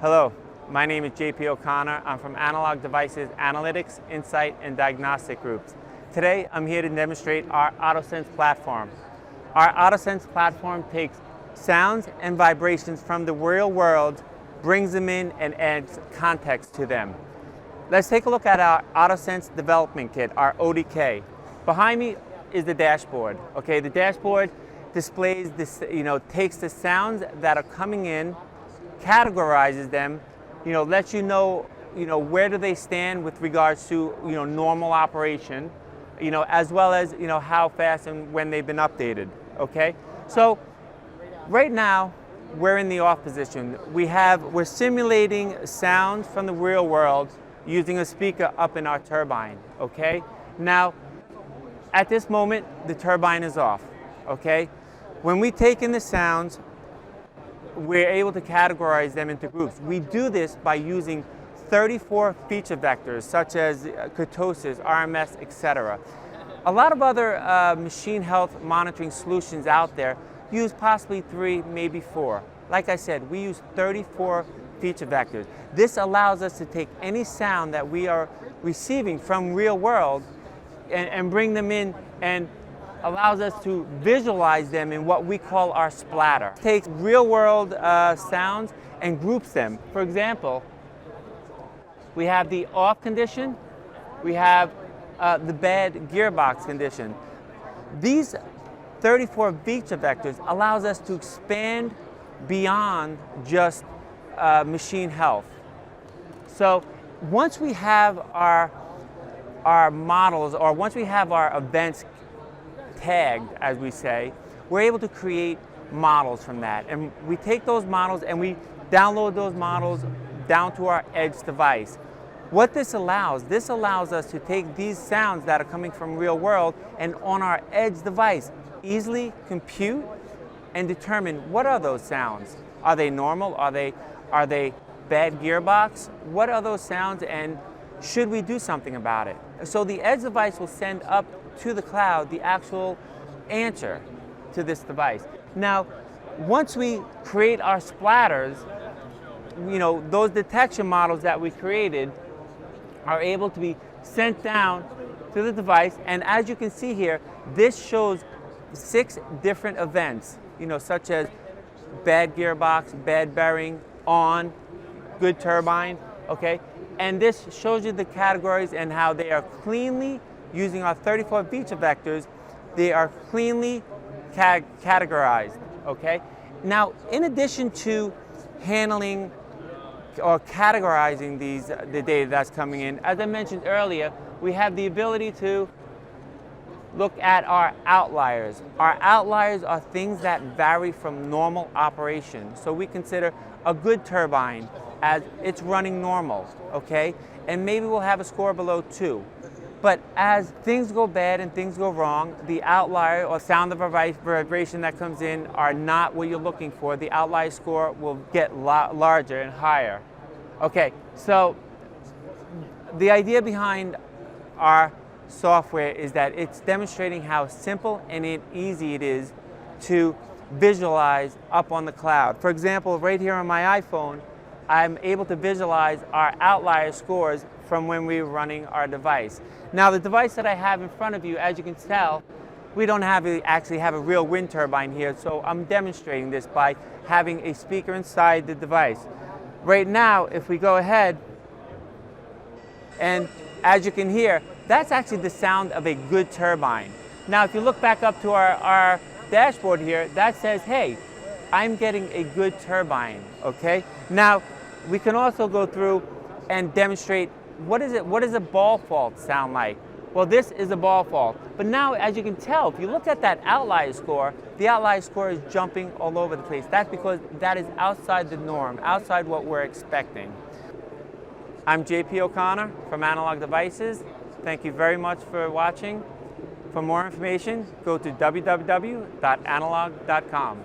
Hello, my name is JP O'Connor. I'm from Analog Devices Analytics, Insight, and Diagnostic Groups. Today, I'm here to demonstrate our AutoSense platform. Our AutoSense platform takes sounds and vibrations from the real world, brings them in, and adds context to them. Let's take a look at our AutoSense Development Kit, our ODK. Behind me is the dashboard. Okay, the dashboard displays this, takes the sounds that are coming in, categorizes them, lets you know, where do they stand with regards to, normal operation, as well as, how fast and when they've been updated, okay? So right now, we're in the off position. We're simulating sounds from the real world using a speaker up in our turbine, okay? Now, at this moment, the turbine is off, okay? When we take in the sounds, we're able to categorize them into groups. We do this by using 34 feature vectors, such as kurtosis, RMS, etc. A lot of other machine health monitoring solutions out there use possibly 3, maybe 4. Like I said, we use 34 feature vectors. This allows us to take any sound that we are receiving from real world and bring them in, and allows us to visualize them in what we call our splatter. It takes real world sounds and groups them. For example, we have the off condition, we have the bad gearbox condition. These 34 feature vectors allows us to expand beyond just machine health. So once we have our models, or once we have our events tagged, as we say, we're able to create models from that. And we take those models and we download those models down to our edge device. What this allows us to take these sounds that are coming from real world and on our edge device, easily compute and determine what are those sounds. Are they normal? Are they bad gearbox? What are those sounds, and should we do something about it? So the edge device will send up to the cloud the actual answer to this device. Now, once we create our splatters, those detection models that we created are able to be sent down to the device, and as you can see here, this shows 6 different events, such as bad gearbox, bad bearing, on, good turbine, okay? And this shows you the categories and how they are cleanly, using our 34 feature vectors, they are cleanly categorized, okay? Now, in addition to handling or categorizing the data that's coming in, as I mentioned earlier, we have the ability to look at our outliers. Our outliers are things that vary from normal operation. So we consider a good turbine as it's running normal, okay? And maybe we'll have a score below 2. But as things go bad and things go wrong, the outlier or sound of vibration that comes in are not what you're looking for. The outlier score will get larger and higher. Okay, so the idea behind our software is that it's demonstrating how simple and easy it is to visualize up on the cloud. For example, right here on my iPhone, I'm able to visualize our outlier scores from when we were running our device. Now, the device that I have in front of you, as you can tell, we don't actually have a real wind turbine here, so I'm demonstrating this by having a speaker inside the device. Right now, if we go ahead, and as you can hear, that's actually the sound of a good turbine. Now, if you look back up to our dashboard here, that says, hey, I'm getting a good turbine, okay? Now, we can also go through and demonstrate what does a ball fault sound like? Well, this is a ball fault. But now, as you can tell, if you look at that outlier score, the outlier score is jumping all over the place. That's because that is outside the norm, outside what we're expecting. I'm JP O'Connor from Analog Devices. Thank you very much for watching. For more information, go to www.analog.com.